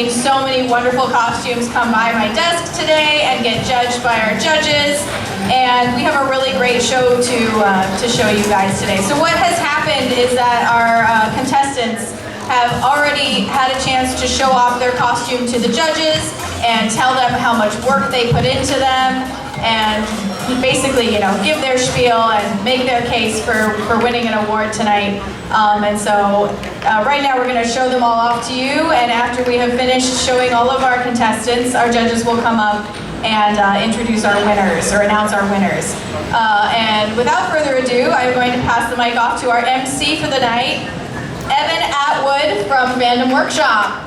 seen so many wonderful costumes come by my desk today and get judged by our judges. And we have a really great show to show you guys today. So what has happened is that our contestants have already had a chance to show off their costume to the judges and tell them how much work they put into them, and basically, you know, give their spiel and make their case for winning an award tonight. And so right now we're going to show them all off to you, and after we have finished showing all of our contestants, our judges will come up and introduce our winners, or announce our winners. And without further ado, I'm going to pass the mic off to our MC for the night, Atwood from Fandom Workshop.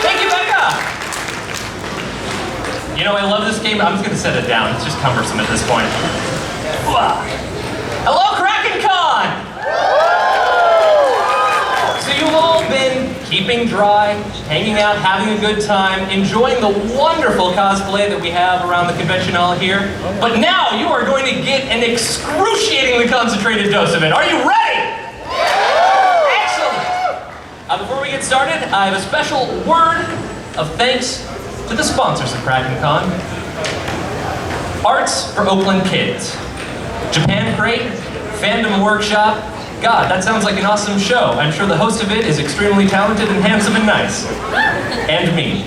Thank you, Becca! You know, I love this game. I'm just going to set it down. It's just cumbersome at this point. Hello, Kraken Con! So you've all been keeping dry, hanging out, having a good time, enjoying the wonderful cosplay that we have around the convention hall here. But now you are going to get an excruciatingly concentrated dose of it. Are you ready? Excellent! Before we get started, I have a special word of thanks to the sponsors of Kraken Con. Arts for Oakland Kids, Japan Crate, Fandom Workshop. God, that sounds like an awesome show. I'm sure the host of it is extremely talented and handsome and nice. And me,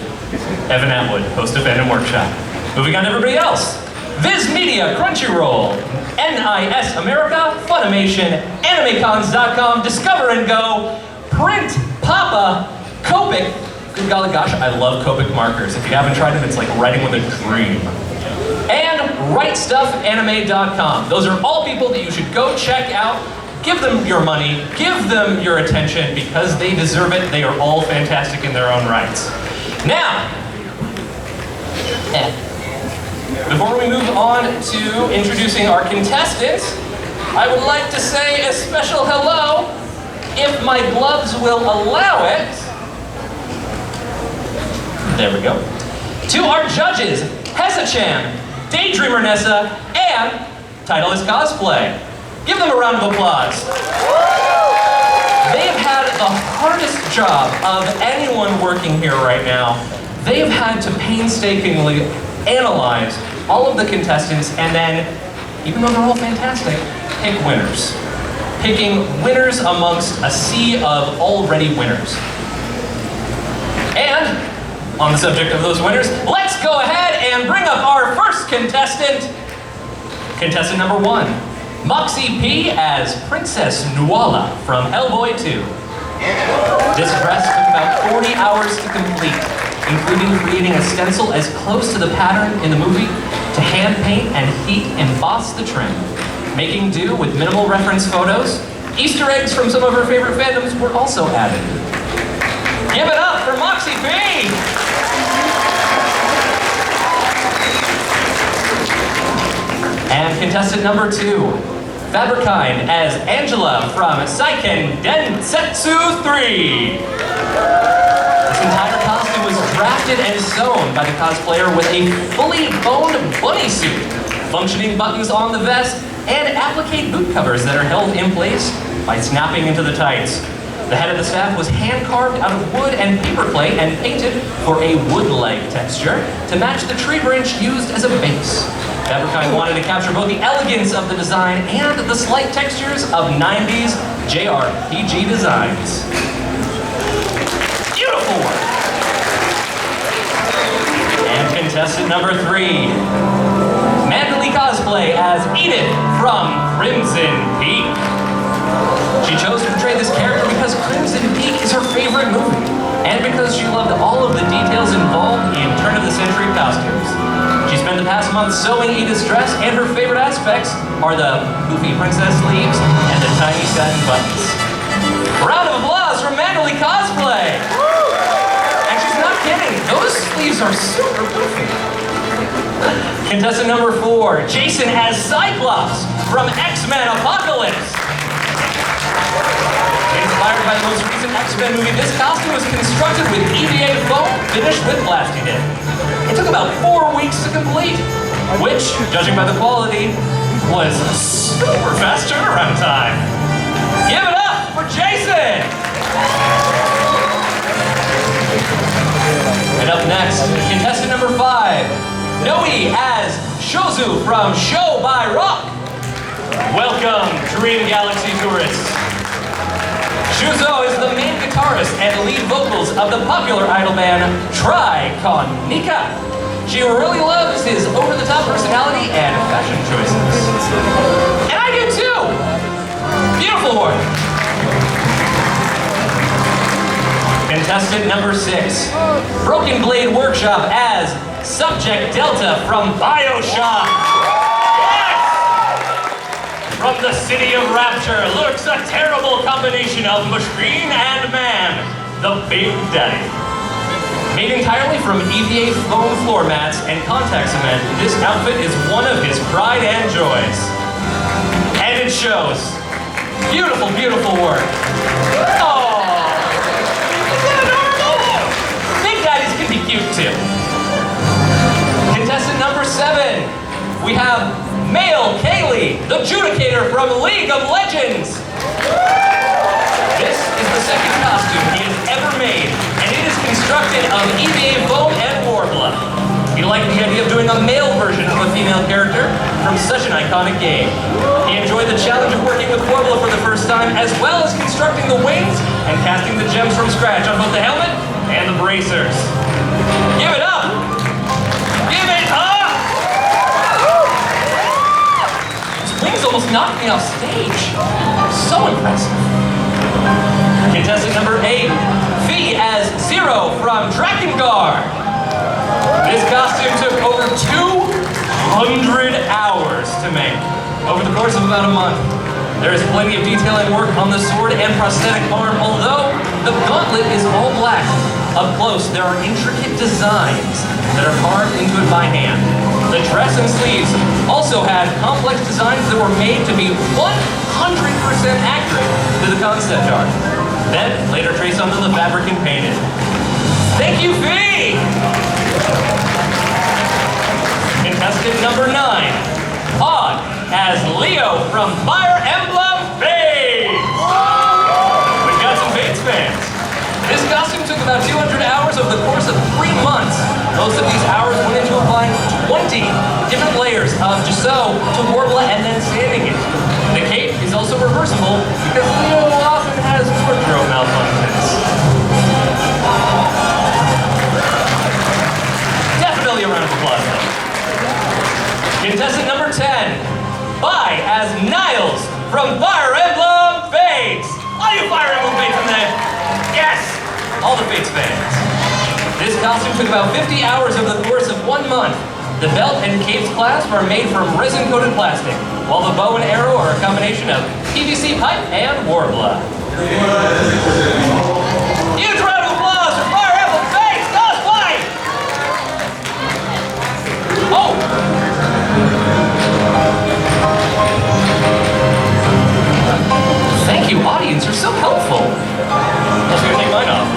Atwood, host of Fandom Workshop. Moving on to everybody else. Viz Media, Crunchyroll, NIS America, Funimation, AnimeCons.com, Discover and Go, Print, Papa, Copic. Good golly gosh, I love Copic markers. If you haven't tried them, it's like writing with a dream. And RightStuffAnime.com. Those are all people that you should go check out. Give them your money, give them your attention, because they deserve it. They are all fantastic in their own rights. Now, before we move on to introducing our contestants, I would like to say a special hello, if my gloves will allow it. There we go. To our judges, Hesa-chan, Daydreamer Nessa, and Titleist Cosplay. Give them a round of applause. They've had the hardest job of anyone working here right now. They've had to painstakingly analyze all of the contestants and then, even though they're all fantastic, pick winners. Picking winners amongst a sea of already winners. And, on the subject of those winners, let's go ahead and bring up our first contestant. Contestant number 1. Moxie P as Princess Nuala from Hellboy 2. This dress took about 40 hours to complete, including creating a stencil as close to the pattern in the movie, to hand paint and heat emboss the trim. Making do with minimal reference photos, Easter eggs from some of her favorite fandoms were also added. Give it up for Moxie P! And contestant number 2. Fabrikine as Angela from Seiken Densetsu 3. This entire costume was drafted and sewn by the cosplayer with a fully boned bunny suit, functioning buttons on the vest, and applique boot covers that are held in place by snapping into the tights. The head of the staff was hand-carved out of wood and paperclay and painted for a wood-like texture to match the tree branch used as a base. Fabrikine wanted to capture both the elegance of the design and the slight textures of 90s JRPG designs. Beautiful work! And contestant number 3. Mandalay Cosplay as Edith from Crimson Peak. She chose to portray this character because Crimson Peak is her favorite movie, and because she loved all of the details involved in turn-of-the-century costumes. She spent the past month sewing Edith's dress, and her favorite aspects are the poofy princess sleeves and the tiny satin buttons. Round of applause for Mandalay Cosplay! And she's not kidding, those sleeves are super poofy. Contestant number 4, Jason as Cyclops from X-Men Apocalypse. Inspired by the most recent X-Men movie, this costume was constructed with EVA foam finished with Plasti-Dip. It took about 4 weeks to complete, which, judging by the quality, was a super fast turnaround time. Give it up for Jason! Next, contestant number 5, Noe as Shozu from Show by Rock. Welcome, Dream Galaxy tourists. Shuzo is the main guitarist and lead vocals of the popular idol band Tri-Con-Nika. She really loves his over-the-top personality and fashion choices. And I do too! Beautiful work! Contestant number 6, Broken Blade Workshop as Subject Delta from Bioshock. Yes! From the city of Rapture lurks a terrible combination of machine and man, the Big Daddy. Made entirely from EVA foam floor mats and contact cement, this outfit is one of his pride and joys. And it shows. Beautiful, beautiful work. Oh! Can be cute too. Contestant number 7, we have Male Kaylee, the Judicator from League of Legends. This is the second costume he has ever made, and it is constructed of EVA foam and Warbler. He liked the idea of doing a male version of a female character from such an iconic game. He enjoyed the challenge of working with Warbler for the first time, as well as constructing the wings and casting the gems from scratch on both the helmet and the bracers. Give it up! Give it up! His wings almost knocked me off stage. So impressive. Contestant number 8, Fee as Zero from Drakengard. This costume took over 200 hours to make, over the course of about a month. There is plenty of detail and work on the sword and prosthetic arm, although the gauntlet is all black. Up close, there are intricate designs that are carved into it by hand. The dress and sleeves also had complex designs that were made to be 100% accurate to the concept art. Then, later traced onto the fabric and painted. Thank you, Fee! Contestant number 9, Odd as Leo from Fire Emblem Fates! We've got some Fates fans. This costume took about 200 hours over the course of 3 months. Most of these hours went into applying 20 different layers of gesso to Warbler and then sanding it. The cape is also reversible because Leo often has wardrobe malfunctions. Definitely a round of applause though. Contestant number 10, Bai as Niles from Fire Emblem Fates. All you Fire Emblem Fates in there? Yes! All the Fates fans. This costume took about 50 hours over the course of 1 month. The belt and cape's clasp are made from resin-coated plastic, while the bow and arrow are a combination of PVC pipe and Warbler. Huge round of applause for Fire Emblem Fates Cosplay! Oh! Thank you, audience. You're so helpful. I'm just gonna take mine off,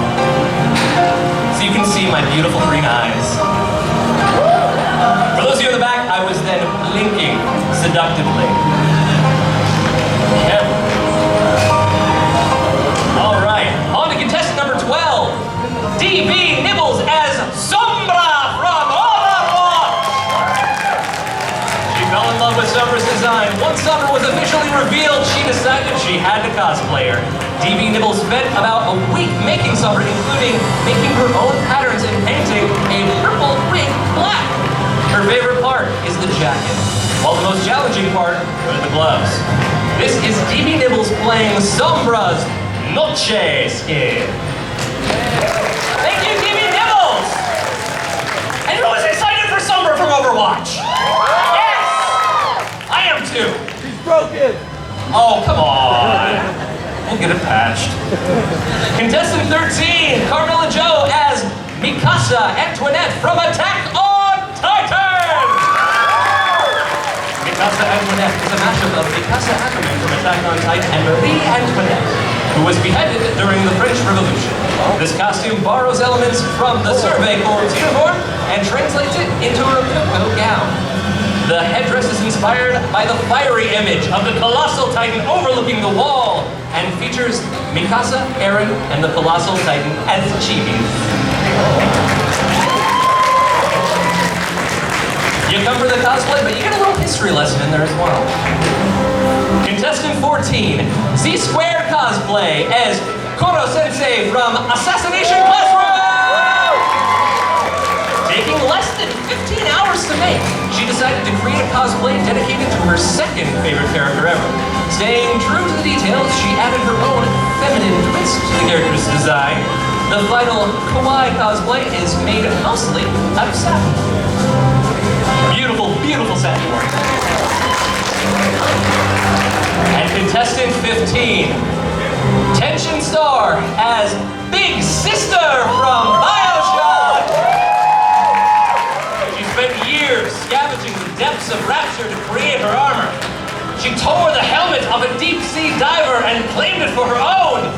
so you can see my beautiful green eyes. For those of you in the back, I was then blinking seductively. Yep. All right, on to contestant number 12, DB Nibbles as Sombra from Overwatch. She fell in love with Sombra's design. Once Sombra was officially revealed, she decided she had to cosplay her. DB Nibbles spent about a week making Sombra, including making her own patterns and painting a purple wing black. Her favorite part is the jacket, while the most challenging part are the gloves. This is DB Nibbles playing Sombra's Noche skin. Thank you, DB Nibbles! And who is excited for Sombra from Overwatch? Yes! I am too. He's broken! Oh, come on. We'll get it patched. Contestant 13, Carmela Joe as Mikasa Antoinette from Attack on Titan! Mikasa Antoinette is a mashup of Mikasa Ackerman from Attack on Titan and Marie Antoinette, who was beheaded during the French Revolution. This costume borrows elements from the Survey Corps uniform and translates it into a Rococo gown. The headdress is inspired by the fiery image of the Colossal Titan overlooking the wall and features Mikasa, Eren, and the Colossal Titan as chibis. history lesson in there as well. Contestant 14, Z-Squared Cosplay as Koro Sensei from Assassination Classroom! Taking less than 15 hours to make, she decided to create a cosplay dedicated to her second favorite character ever. Staying true to the details, she added her own feminine twist to the character's design. The final kawaii cosplay is made mostly out of satin. Beautiful, beautiful satin work. And contestant 15, Tension Star as Big Sister from Bioshock! She spent years scavenging the depths of Rapture to create her armor. She tore the helmet of a deep-sea diver and claimed it for her own.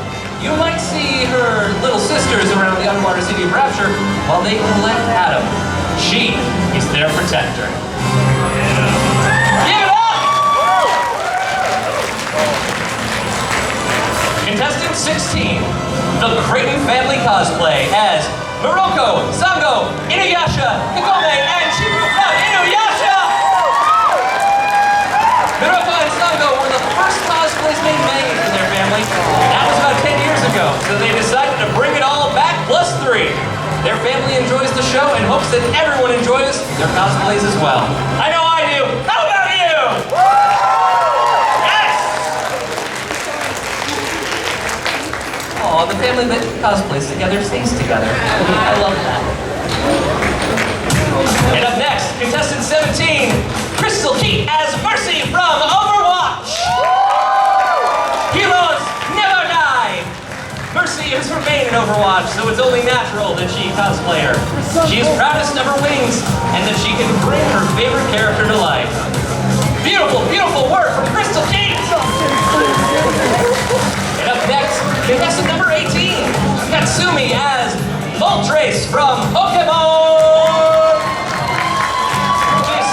You might see her little sisters around the underwater city of Rapture while they collect Adam. She is their protector. Give it up! Contestant 16, the Kraken family cosplay as Muroko, Sango, Inuyasha, Kagome, and Shibuya Inuyasha! Muroko and Sango were the first cosplays made for their family. That was about 10 years ago, so they decided to bring it all back plus 3. Their family enjoys the show and hopes that everyone enjoys their cosplays as well. I know I do. How about you? Yes! Aw, the family that cosplays together stays together. I love that. And up next, contestant 17, Crystal Keat as Mercy from Overwatch. Heroes never die. Mercy has remained in Overwatch, so it's only natural that she cosplay her. She is proudest of her wings, and that she can bring her favorite character to life. Beautiful, beautiful work from Crystal Keat! And up next, contestant number 18, Katsumi as Moltres from Pokemon! This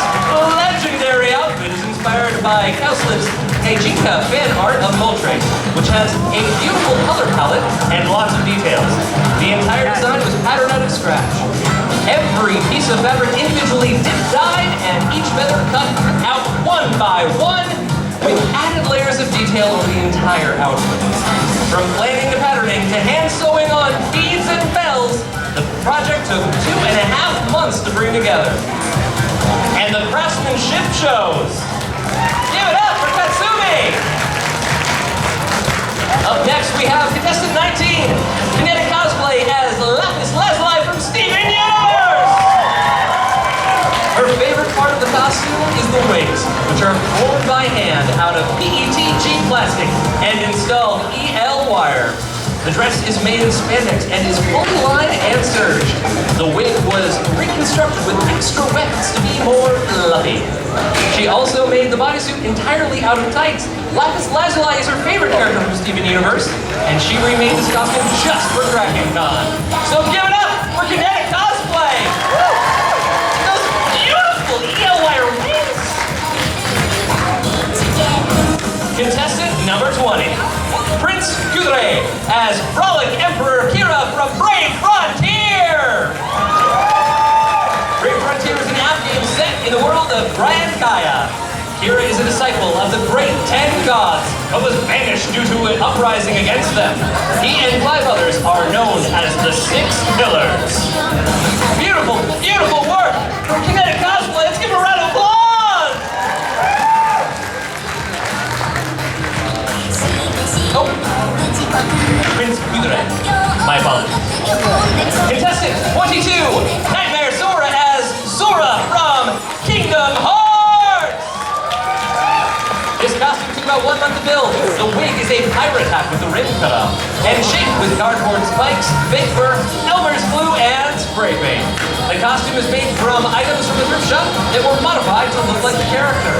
legendary outfit is inspired by Kauslin's Heijinka fan art of Moltres, which has a beautiful color palette and lots of details. The entire design was patterned out of scratch. Every piece of fabric individually dip-dyed and each feather cut out one by one with added layers of detail over the entire outfit. From planning to patterning to hand sewing on beads and bells, the project took 2.5 months to bring together. And the craftsmanship shows. Give it up for Katsumi! Up next we have contestant 19, Kinetic Cosplay as Lapis Lazuli from Steven Universe! Her favorite part of the costume is the wings, which are formed by hand out of PETG plastic and installed EL wire. The dress is made in spandex and is fully lined and serged. The wig was reconstructed with extra wefts to be more fluffy. She also made the bodysuit entirely out of tights. Lapis Lazuli is her favorite character from Steven Universe, and she remade this costume just for Kraken Con. So give it up for Kinetic Cosplay! Those beautiful EL wire wings! Contestant number 20. Prince Kudre as Frolic Emperor Kira from Brave Frontier! Brave Frontier is an app game set in the world of Brian Kaya. Kira is a disciple of the great 10 gods, but was banished due to an uprising against them. He and 5 others are known as the 6 Pillars. Beautiful, beautiful work from Kinetic Cosplay. Let's give a round of applause! Oh, Prince Kudre. My apologies. Contestant 22, Nightmare Sora as Sora from Kingdom Hearts! This costume took about 1 month to build. The wig is a pirate hat with the rim cut off, and shaped with cardboard spikes, fake fur, Elmer's glue, and spray paint. The costume is made from items from the thrift shop that were modified to look like the character.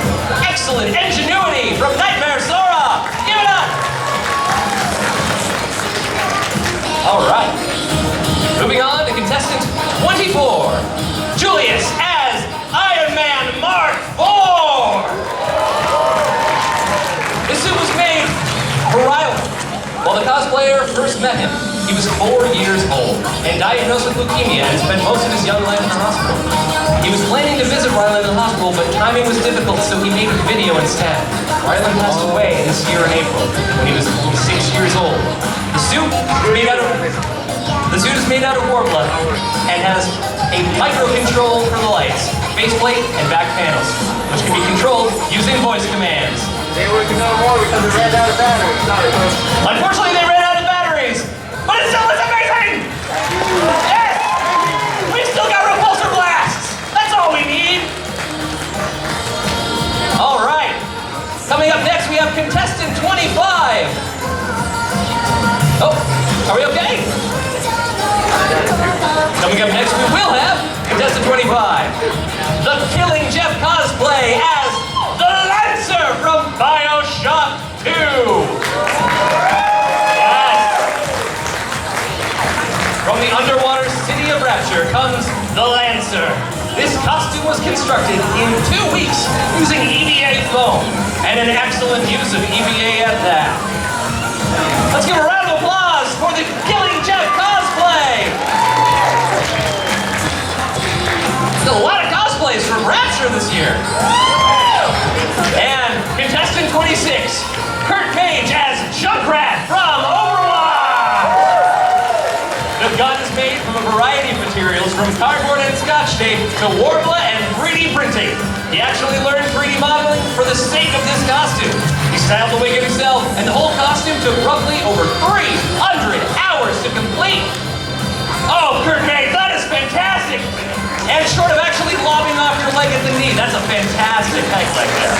Excellent ingenuity from Nightmare Sora! Give it up! All right. Moving on to contestant 24, Julius as Iron Man Mark IV. This suit was made for Riley. While the cosplayer first met him, he was 4 years old and diagnosed with leukemia and spent most of his young life in the hospital. He was planning to visit Ryland in the hospital, but timing was difficult, so he made a video instead. Ryland passed away this year in April when he was 6 years old. The suit is made out of warbler and has a microcontrol for the lights, faceplate, and back panels, which can be controlled using voice commands. They were no more because they ran out of batteries. Sorry, folks. Unfortunately, they ran out of batteries, but it still is amazing! Yes! We've still got repulsor blasts! That's all we need! All right. Coming up next, we have contestant 25. Oh, are we okay? Coming up next, we will have contestant 25. The Killing Jeff cosplay as the Lancer from Bioshock 2. Yes. From the underwater city of Rapture comes the Lancer. This costume was constructed in 2 weeks using EVA foam, and an excellent use of EVA at that. Let's give a round of applause for the Killing Jeff cosplay! There's a lot of cosplays from Rapture this year. And contestant 26, Kurt Page as Junkrat from Overwatch! The gun is made from a variety of materials, from cardboard and scotch tape to Warbler and 3D printing. He actually learned 3D modeling for the sake of this costume. He styled the wig himself, and the whole costume took roughly over 300 hours to complete. Oh, Kurt Page, that is fantastic! And short of actually lobbing off your leg at the knee, that's a fantastic hike right there.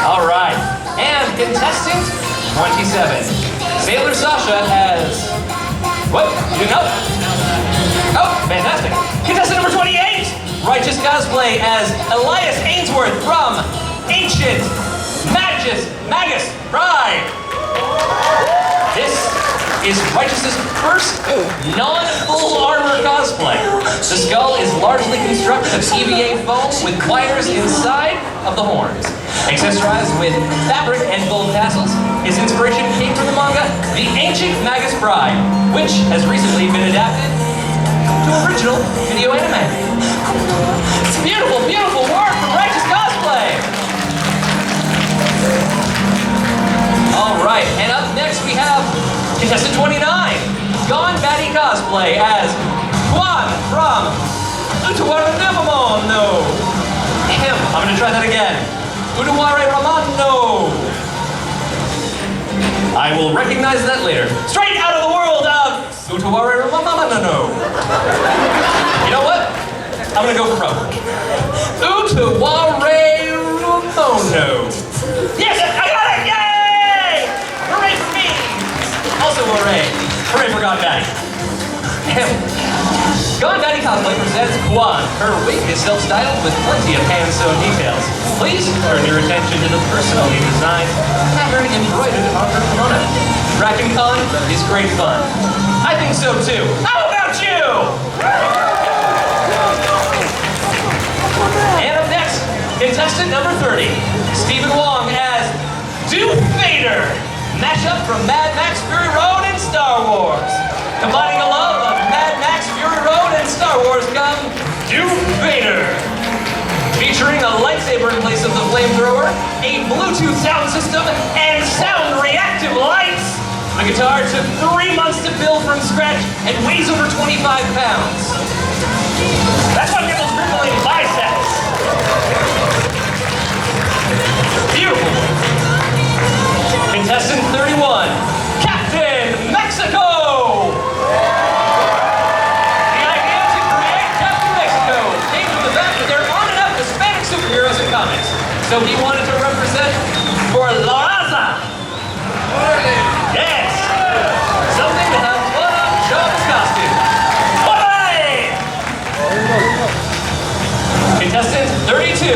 All right, and contestant 27. Sailor Sasha has... What? You know? Oh, fantastic. Contestant number 28. Righteous cosplay as Elias Ainsworth from Ancient Magus Pride. This is Righteous's first non-full armor cosplay. The skull is largely constructed of EVA foam with wires inside of the horns. Accessorized with fabric and gold tassels, his inspiration came from the manga The Ancient Magus Bride, which has recently been adapted to original video anime. It's beautiful, beautiful work from Righteous Cosplay! Alright, and up next we have contestant 29, Gone Batty Cosplay as Juan from Utawara Nevermon. I'm gonna try that again. Udaware Ramano. I will recognize that later. Straight out of the world of Utaware Ramano. You know what? I'm gonna go for pro. Utaware Ramano. Yes, I got it! Yay! Hooray for me! Also hooray. Hooray for God Daddy. Gone Daddy Cosplay presents Kwan. Her wig is self-styled with plenty of hand-sewn details. Please turn your attention to the personally designed pattern embroidered on her kimono. Kraken Con is great fun. I think so too. How about you? And up next, contestant number 30, Stephen Wong as Darth Vader. Mashup from Mad Max Fury Road and Star Wars. Combining a love of Mad Max Fury Road and Star Wars come Darth Vader. Featuring a lightsaber in place of the flamethrower, a Bluetooth sound system, and sound reactive lights. The guitar took 3 months to build from scratch and weighs over 25 pounds. That's why we have those rippling biceps. Beautiful. Contestant 31, Captain Mexico. The idea to create Captain Mexico came from the fact that there aren't enough Hispanic superheroes in comics, so he wanted to represent for La Raza. Yes! Something to have fun on Sean's costume. Bye! Contestant 32,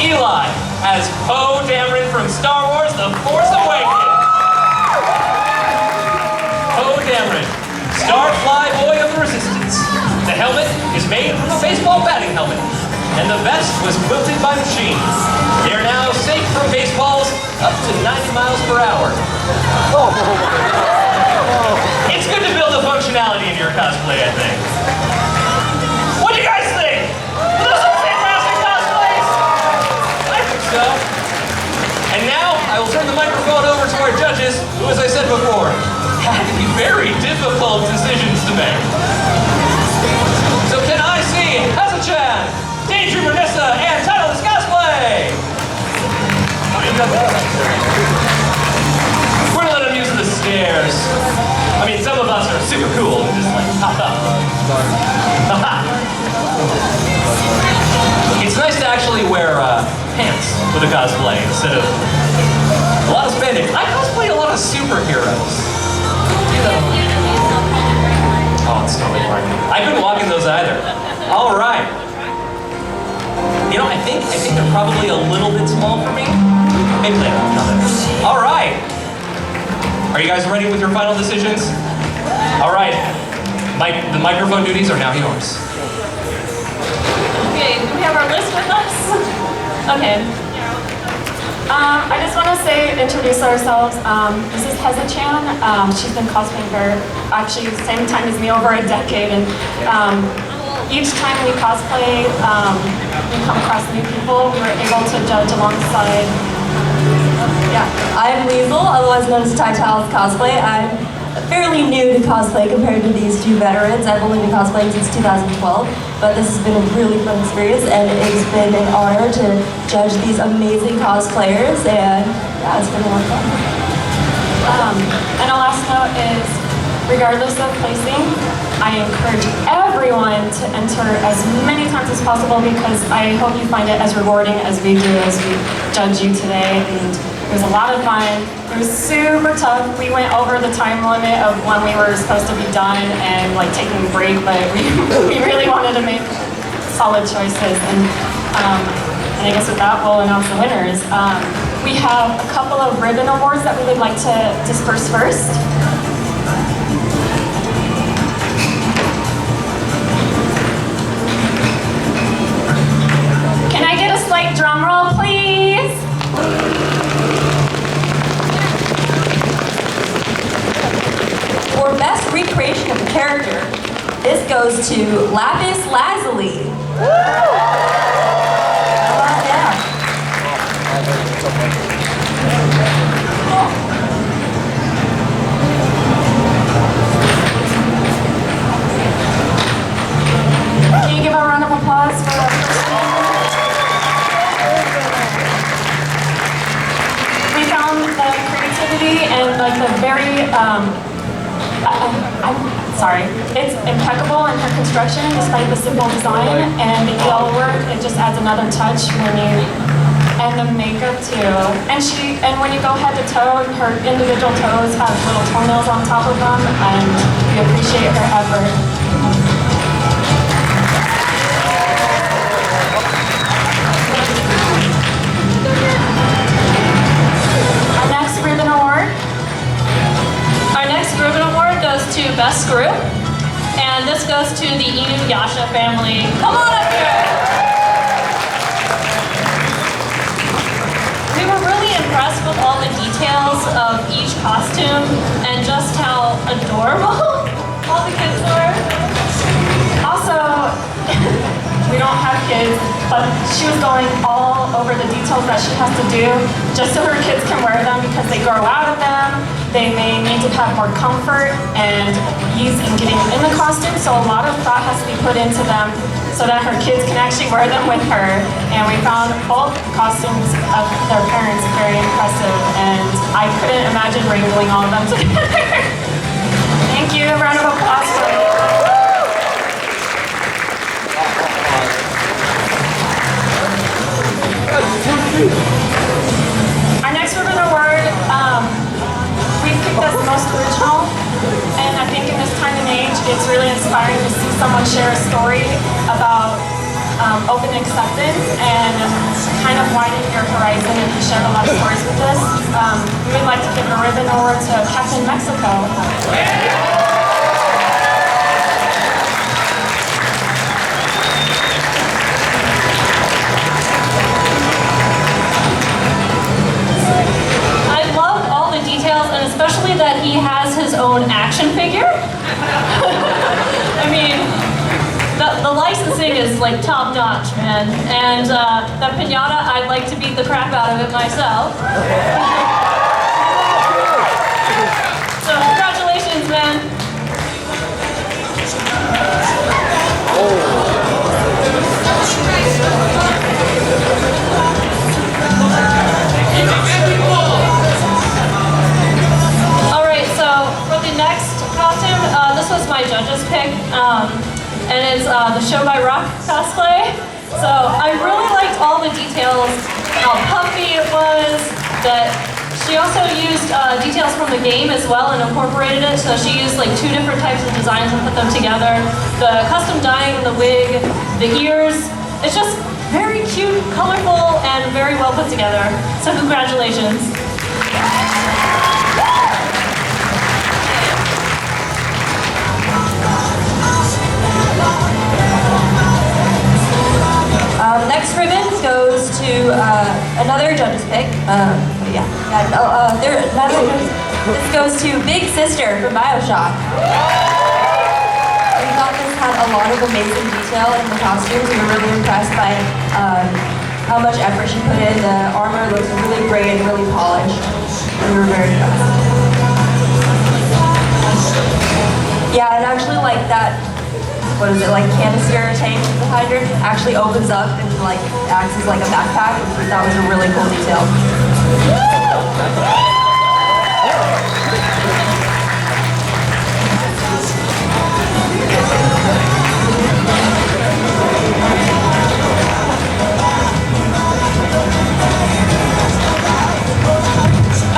Eli as Poe Dameron from Star Wars The Force Awakens. Poe Dameron, Starfly Boy of the Resistance. The helmet is made from a baseball batting helmet, and the vest was quilted by machine. They are now safe from baseballs up to 90 miles per hour. It's good to build a functionality in your cosplay, I think. so. And now, I will turn the microphone over to our judges, who, as I said before, had very difficult decisions to make. So can I see Haza-chan, Daydreamer Nissa, and Untitled Cosplay? We're gonna let them use the stairs. I mean, some of us are super cool and just like pop up. It's nice to actually wear pants with a cosplay instead of a lot of spandex. I cosplay a lot of superheroes. Oh, it's totally fine. I couldn't walk in those either. All right. You know, I think they're probably a little bit small for me. Maybe they don't know that. All right. Are you guys ready with your final decisions? All right. The microphone duties are now yours. Okay, do we have our list with us? Okay. I just want to introduce ourselves. This is Haza-chan. She's been cosplaying for actually the same time as me, over a decade. And each time we cosplay, we come across new people. We were able to judge alongside. Yeah. I'm Liesel, otherwise known as Untitled Cosplay. I'm fairly new to cosplay compared to these two veterans. I've only been cosplaying since 2012, but this has been a really fun experience, and it's been an honor to judge these amazing cosplayers, and yeah, it's been a lot of fun. And a last note is, regardless of placing, I encourage everyone to enter as many times as possible, because I hope you find it as rewarding as we do as we judge you today. And it was a lot of fun. It was super tough. We went over the time limit of when we were supposed to be done and like taking a break, but we really wanted to make solid choices. And I guess with that, we'll announce the winners. We have a couple of ribbon awards that we would like to disperse first. Can I get a slight drum roll, please? For best recreation of a character, this goes to Lapis Lazuli. Yeah. Can you give a round of applause for our first one? We found the creativity and like the very, I'm sorry, it's impeccable in her construction despite the simple design, and the yellow work, it just adds another touch when you, and the makeup too. And when you go head to toe, her individual toes have little toenails on top of them, and we appreciate her effort. To Best Group, and this goes to the Inuyasha family. Come on up here! We were really impressed with all the details of each costume and just how adorable all the kids were. Also, we don't have kids, but she was going all over the details that she has to do just so her kids can wear them, because they grow out of them. They may need to have more comfort and ease in getting in the costume, so a lot of thought has to be put into them so that her kids can actually wear them with her. And we found both costumes of their parents very impressive, and I couldn't imagine wrangling all of them together. Thank you, a round of applause for me. Our next ribbon award, we picked as most original, and I think in this time and age, it's really inspiring to see someone share a story about open acceptance and kind of widen your horizon, and he shared a lot of stories with us. We would like to give a ribbon award to Captain Mexico. And especially that he has his own action figure. I mean, the licensing is like top notch, man. And the pinata, I'd like to beat the crap out of it myself. So congratulations, man. Alright, so for the next costume, this was my judge's pick, and it's the Show by Rock cosplay. So I really liked all the details, how puffy it was, that she also used details from the game as well and incorporated it. So she used like 2 different types of designs and put them together. The custom dyeing, the wig, the ears. It's just very cute, colorful, and very well put together. So congratulations. Next ribbon goes to another judge's pick. This goes to Big Sister from Bioshock. We thought this had a lot of amazing detail in the costumes. We were really impressed by how much effort she put in. The armor looks really great and really polished. And we were very impressed. Yeah, and actually like that, what is it, like canister tank behind her actually opens up and like acts as like a backpack, which we thought was a really cool detail.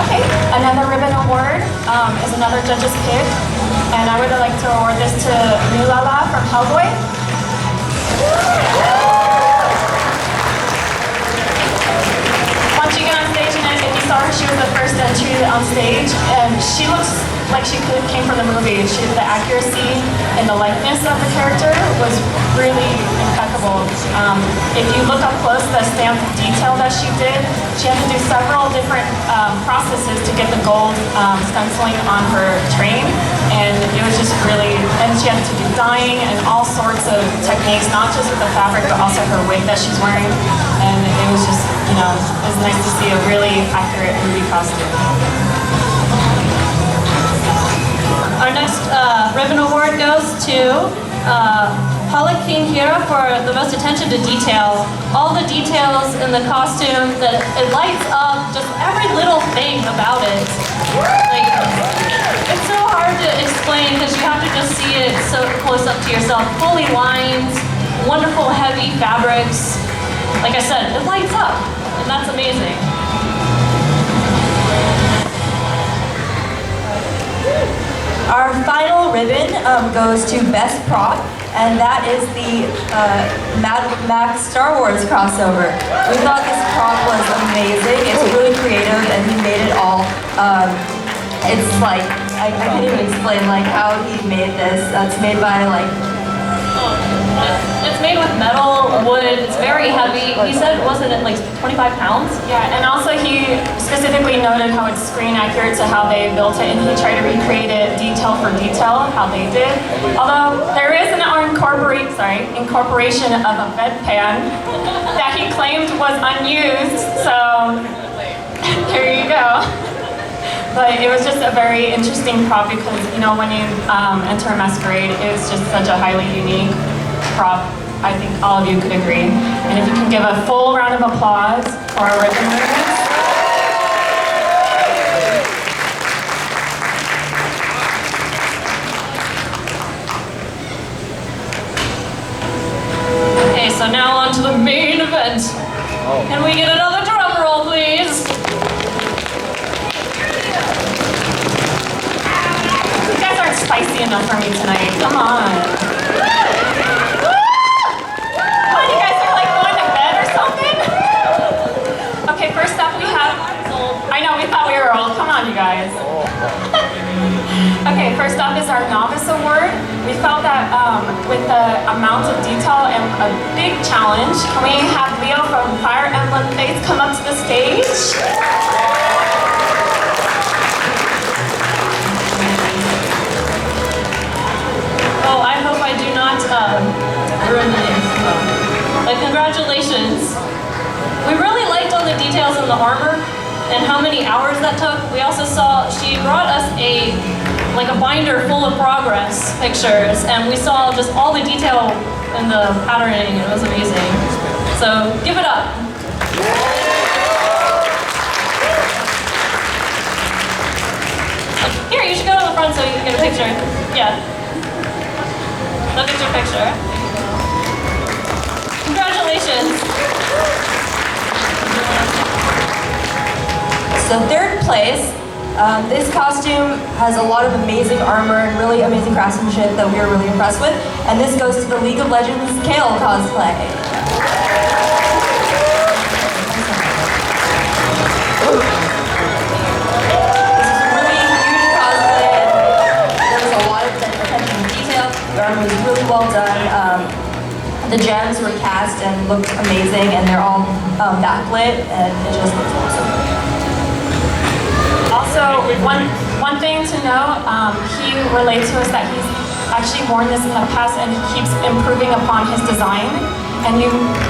Okay, another ribbon award is another judge's pick, and I would like to award this to Nulala from Hellboy. Once you get on stage, and if you saw her, she was the first entry on stage, and she looks like she came from the movie. The accuracy and the likeness of the character was really impeccable. If you look up close, the stamp detail that she did, she had to do several different processes to get the gold stenciling on her train, and it was just really, and she had to do dyeing and all sorts of techniques, not just with the fabric, but also her wig that she's wearing, and it was just, it was nice to see a really accurate movie costume. Our next ribbon award goes to Paula King Hira for the most attention to detail. All the details in the costume, that it lights up just every little thing about it. Like, it's so hard to explain because you have to just see it so close up to yourself. Fully lined, wonderful heavy fabrics. Like I said, it lights up, and that's amazing. Our final ribbon goes to Best Prop, and that is the Mad Max Star Wars crossover. We thought this prop was amazing. It's really creative, and he made it all. It's like, I can't even explain like how he made this. It's made by like... It's made with metal, wood, it's very heavy. He said, wasn't it like 25 pounds? Yeah, and also he specifically noted how it's screen accurate to how they built it, and he tried to recreate it detail for detail, how they did. Although there is an incorporation of a bedpan that he claimed was unused, so here you go. But it was just a very interesting prop because, when you enter a masquerade, it's just such a highly unique prop. I think all of you could agree. And if you can give a full round of applause for our ribbon winners. Okay, so now on to the main event. Can we get another drum roll, please? You guys aren't spicy enough for me tonight. Come on. You guys are like going to bed or something? Okay, first up we have... I know, we thought we were old. Come on, you guys. Okay, first up is our Novice Award. We felt that with the amount of detail and a big challenge, can we have Leo from Fire Emblem Faith come up to the stage? Oh, I hope I do not ruined the name. But congratulations. We really liked all the details in the armor and how many hours that took. We also saw she brought us a binder full of progress pictures, and we saw just all the detail in the patterning. It was amazing. So give it up. Here, you should go to the front so you can get a picture. Yeah. Look at your picture. Congratulations. So third place, this costume has a lot of amazing armor and really amazing craftsmanship that we are really impressed with. And this goes to the League of Legends Kale cosplay. This is a really huge cosplay. There was a lot of attention to detail. The armor was really well done. The gems were cast and looked amazing, and they're all backlit, and it just looks awesome. Also, one thing to note, he relayed to us that he's actually worn this in the past and he keeps improving upon his design. And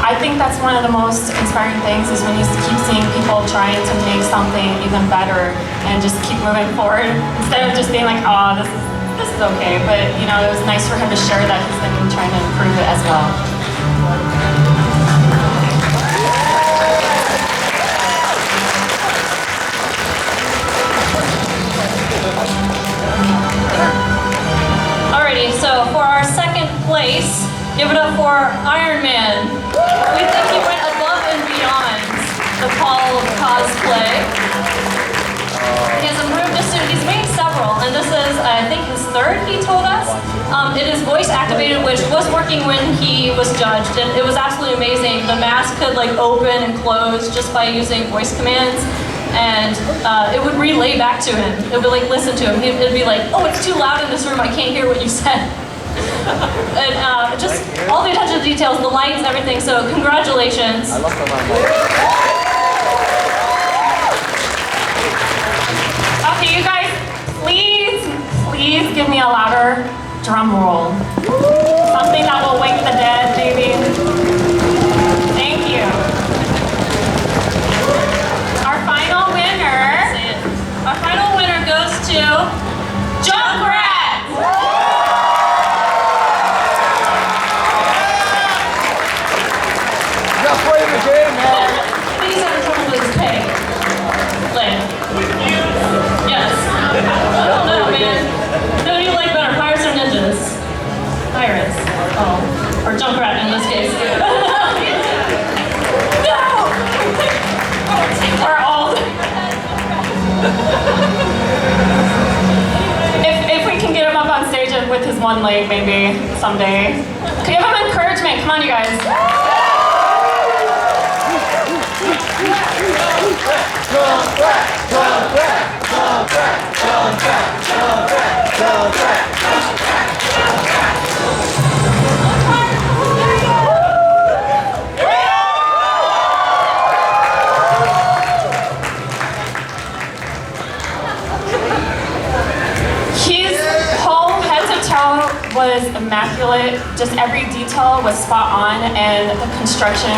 I think that's one of the most inspiring things is when you keep seeing people trying to make something even better and just keep moving forward instead of just being like, oh, this is okay. But it was nice for him to share that he's been trying to improve it as well. Alrighty, so for our second place, give it up for Iron Man. We think he went above and beyond the call of cosplay. He has improved his suit. He's made several, and this is, I think, his third, he told us. It is voice activated, which was working when he was judged, and it was absolutely amazing. The mask could open and close just by using voice commands. And it would relay back to him. It would listen to him. It'd be like, oh, it's too loud in this room. I can't hear what you said. And just all the attention to details, the lights, everything. So congratulations. I love the line. Okay, you guys, please give me a louder drum roll. Something that will wake the dead, maybe. Thank you. Our final winner goes to Junkrat! Not playing the game, man. Please have trouble with his pay. Lynn. Yes. I don't know, man. No, you like better, Pirates or Ninjas? Pirates. Oh. Or Junkrat in this case. No! We're old. If we can get him up on stage with his one leg, maybe someday. Give him encouragement. Come on, you guys. Was immaculate. Just every detail was spot on, and the construction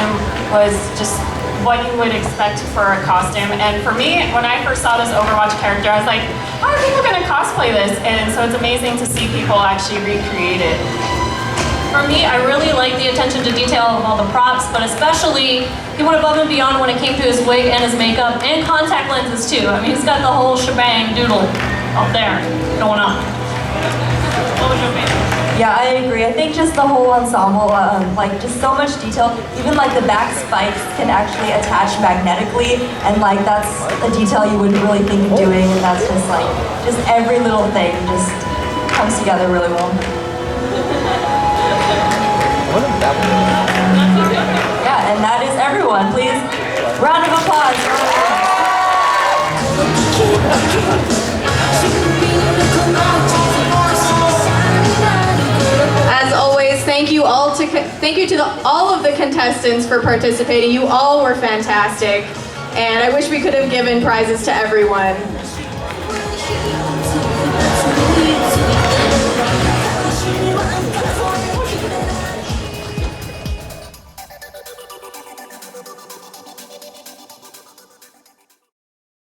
was just what you would expect for a costume. And for me, when I first saw this Overwatch character, I was like, how are people going to cosplay this? And so it's amazing to see people actually recreate it. For me, I really like the attention to detail of all the props, but especially he went above and beyond when it came to his wig and his makeup and contact lenses too. I mean, he's got the whole shebang doodle up there going on. What was your favorite? Yeah, I agree. I think just the whole ensemble, just so much detail. Even the back spikes can actually attach magnetically, and that's a detail you wouldn't really think of doing, and that's just every little thing just comes together really well. Yeah, and that is everyone. Please, round of applause. As always, thank you to all of the contestants for participating. You all were fantastic, and I wish we could have given prizes to everyone.